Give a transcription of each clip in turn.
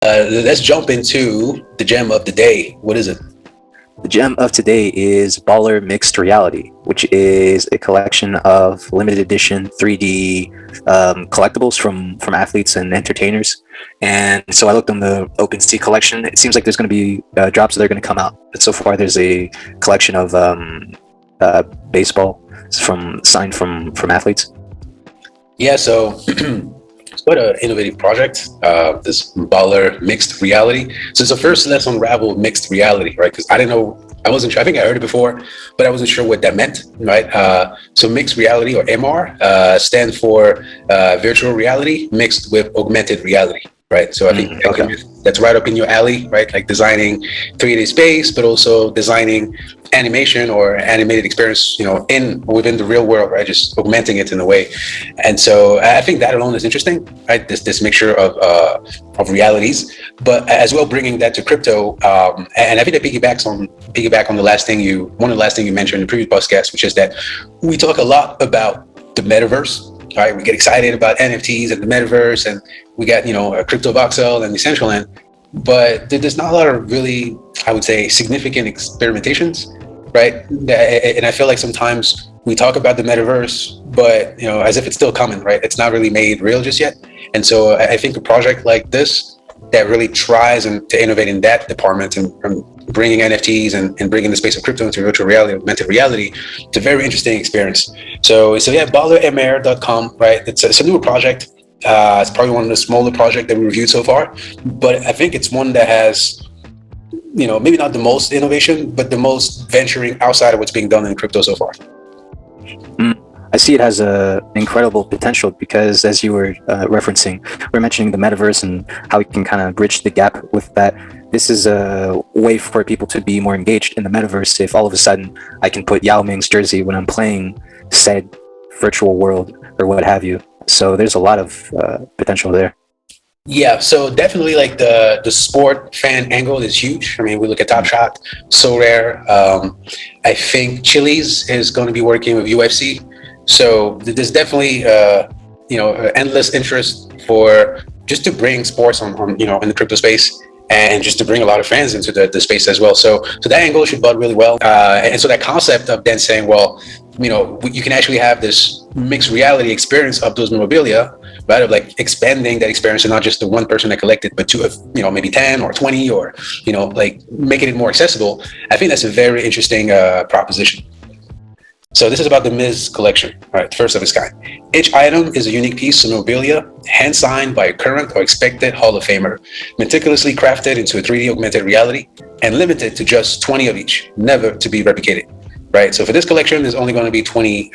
Let's jump into the gem of the day. What is it? The gem of today is Baller Mixed Reality, which is a collection of limited edition 3D collectibles from athletes and entertainers. And so I looked on the OpenSea collection. It seems like there's going to be drops that are going to come out. But so far, there's a collection of baseball signed from athletes. Yeah, so it's quite an innovative project, this Baller Mixed Reality. So first let's unravel mixed reality, right? Because I didn't know, I wasn't sure, I think I heard it before, but I wasn't sure what that meant, right? So mixed reality, or MR, stands for virtual reality mixed with augmented reality, right? So I think that's right up in your alley, right? Like designing 3D space, but also designing animation or animated experience, within the real world, right? Just augmenting it in a way. And so I think that alone is interesting, right? This mixture of realities, but as well bringing that to crypto. And I think that piggyback on one of the last things you mentioned in the previous podcast, which is that we talk a lot about the metaverse. All right, we get excited about NFTs and the metaverse, and we got a crypto voxel and Decentraland, but there's not a lot of really, I would say, significant experimentations, right? And I feel like sometimes we talk about the metaverse, but as if it's still coming, right? It's not really made real just yet. And so I think a project like this that really tries to innovate in that department and bringing NFTs and bringing the space of crypto into virtual reality, augmented reality, it's a very interesting experience. So yeah, BallerMR.com, right? It's a newer project. It's probably one of the smaller projects that we reviewed so far, but I think it's one that has, maybe not the most innovation, but the most venturing outside of what's being done in crypto so far. I see it has a incredible potential because, as you were referencing, we're mentioning the metaverse and how we can kind of bridge the gap with that. This is a way for people to be more engaged in the metaverse. If all of a sudden I can put Yao Ming's jersey when I'm playing said virtual world or what have you. So there's a lot of potential there. Yeah, so definitely like the sport fan angle is huge. I mean, we look at Top Shot, So Rare. I think Chili's is going to be working with UFC. So there's definitely endless interest for just to bring sports on in the crypto space, and just to bring a lot of fans into the space as well. So that angle should bud really well. And so that concept of then saying, well, you can actually have this mixed reality experience of those memorabilia, right? Of like expanding that experience and not just the one person that collected, but to maybe 10 or 20 or like making it more accessible. I think that's a very interesting proposition. So this is about the Miz collection, right? First of its kind. Each item is a unique piece of memorabilia, hand signed by a current or expected Hall of Famer, meticulously crafted into a 3D augmented reality, and limited to just 20 of each, never to be replicated, right? So for this collection, there's only going to be 20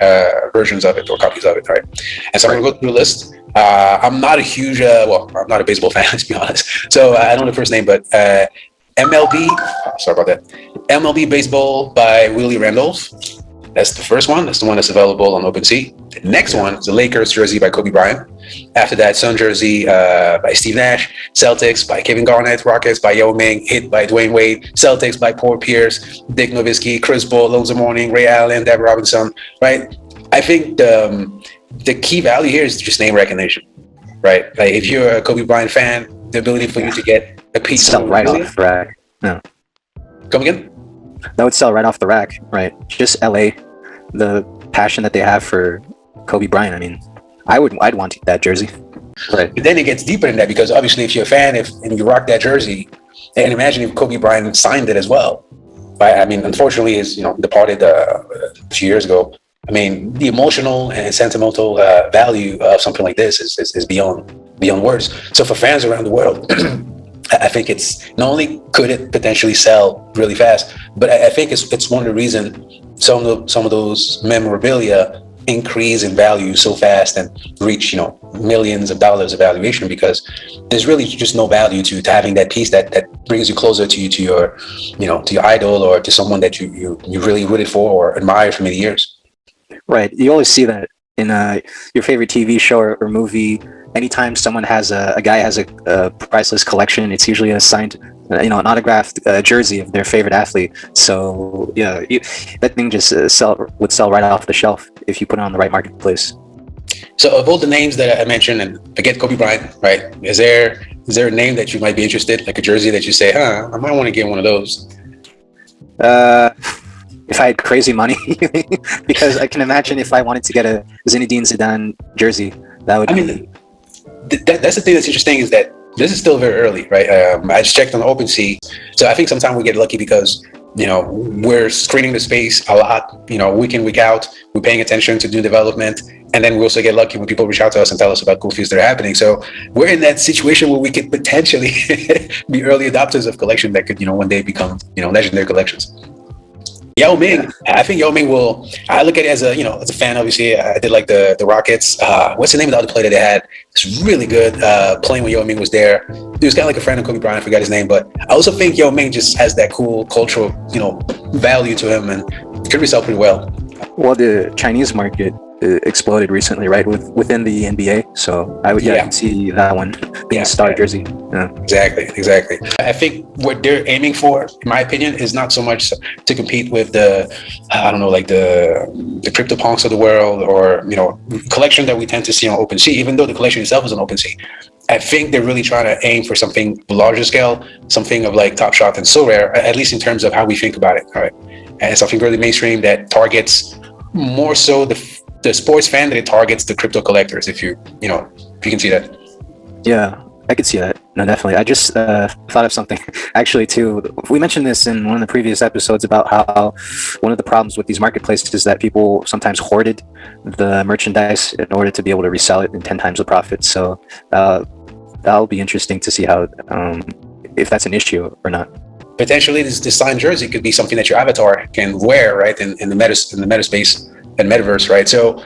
versions of it or copies of it, right? And so I'm going to go through the list. I'm not a huge, I'm not a baseball fan, let's be honest. So I don't know the first name, but MLB, sorry about that. MLB Baseball by Willie Randolph. That's the first one. That's the one that's available on OpenSea. The next one is the Lakers jersey by Kobe Bryant. After that, Sun jersey by Steve Nash. Celtics by Kevin Garnett. Rockets by Yao Ming. Hit by Dwayne Wade. Celtics by Paul Pierce, Dick Nowitzki, Chris Paul, Lonzo Mourning, Ray Allen, Deb Robinson. Right. I think the key value here is just name recognition. Right. Like if you're a Kobe Bryant fan, the ability for you to get a piece sell right off the rack. No. Come again? That would sell right off the rack, right? Just LA, the passion that they have for Kobe Bryant. I mean, I'd want that jersey. Right. But then it gets deeper than that, because obviously if you're a fan, and you rock that jersey, and imagine if Kobe Bryant signed it as well. Right? I mean, unfortunately, he's departed a few years ago. I mean, the emotional and sentimental value of something like this is beyond words. So for fans around the world, I think it's not only could it potentially sell really fast, but I think it's one of the reasons some of those memorabilia increase in value so fast and reach millions of dollars of valuation, because there's really just no value to having that piece that brings you closer to your idol, or to someone that you really rooted for or admired for many years. Right. You always see that in your favorite TV show or movie. Anytime someone has a guy has a priceless collection, it's usually a signed, an autographed jersey of their favorite athlete. So that thing just would sell right off the shelf if you put it on the right marketplace. So of all the names that I mentioned, and forget Kobe Bryant, right? Is there a name that you might be interested, like a jersey that you say, I might want to get one of those? Uh, if I had crazy money, because I can imagine if I wanted to get a Zinedine Zidane jersey, that would I be. mean, that's the thing that's interesting is that this is still very early, right? I just checked on OpenSea, so I think sometimes we get lucky because we're screening the space a lot, week in, week out. We're paying attention to new development, and then we also get lucky when people reach out to us and tell us about cool things that are happening. So we're in that situation where we could potentially be early adopters of collection that could one day become legendary collections. Yao Ming, I think Yao Ming will. I look at it as as a fan. Obviously, I did like the Rockets. What's the name of the other player that they had? It's really good playing when Yao Ming was there. He was kind of like a friend of Kobe Bryant. I forgot his name, but I also think Yao Ming just has that cool cultural value to him and could resell pretty well. Well, the Chinese market exploded recently, right, within the NBA. So I can see that one being a star jersey. Yeah. Exactly. I think what they're aiming for, in my opinion, is not so much to compete with the, I don't know, like the CryptoPunks of the world, or collection that we tend to see on OpenSea. Even though the collection itself is on OpenSea, I think they're really trying to aim for something larger scale, something of like Top Shot and So Rare, at least in terms of how we think about it. All right, and something really mainstream that targets more so the sports fan than it targets the crypto collectors. If you can see that. Yeah, I could see that. No, definitely. I just thought of something actually too. We mentioned this in one of the previous episodes about how one of the problems with these marketplaces is that people sometimes hoarded the merchandise in order to be able to resell it in 10 times the profit. So that'll be interesting to see how if that's an issue or not. Potentially, this signed jersey could be something that your avatar can wear, right, in the meta space and metaverse, right? So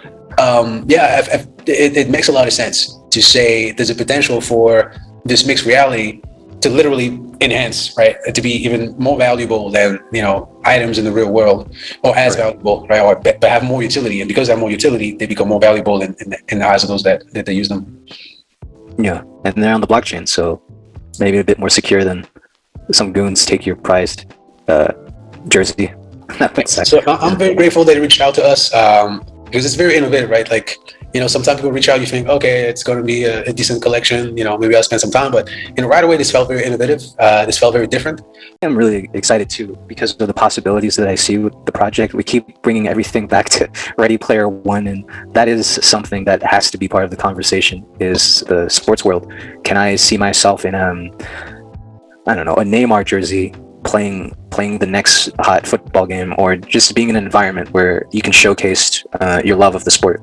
it makes a lot of sense to say there's a potential for this mixed reality to literally enhance, right, to be even more valuable than items in the real world, or as valuable, right, or but have more utility. And because they have more utility, they become more valuable in the eyes of those that they use them. Yeah, and they're on the blockchain, so maybe a bit more secure than some goons take your prized jersey. So I'm very grateful that they reached out to us, because it's very innovative, right? Like, sometimes people reach out, you think, okay, it's going to be a decent collection, maybe I'll spend some time, but right away, this felt very innovative. This felt very different. I'm really excited too, because of the possibilities that I see with the project. We keep bringing everything back to Ready Player One, and that is something that has to be part of the conversation, is the sports world. Can I see myself in, I don't know, a Neymar jersey playing the next hot football game, or just being in an environment where you can showcase your love of the sport?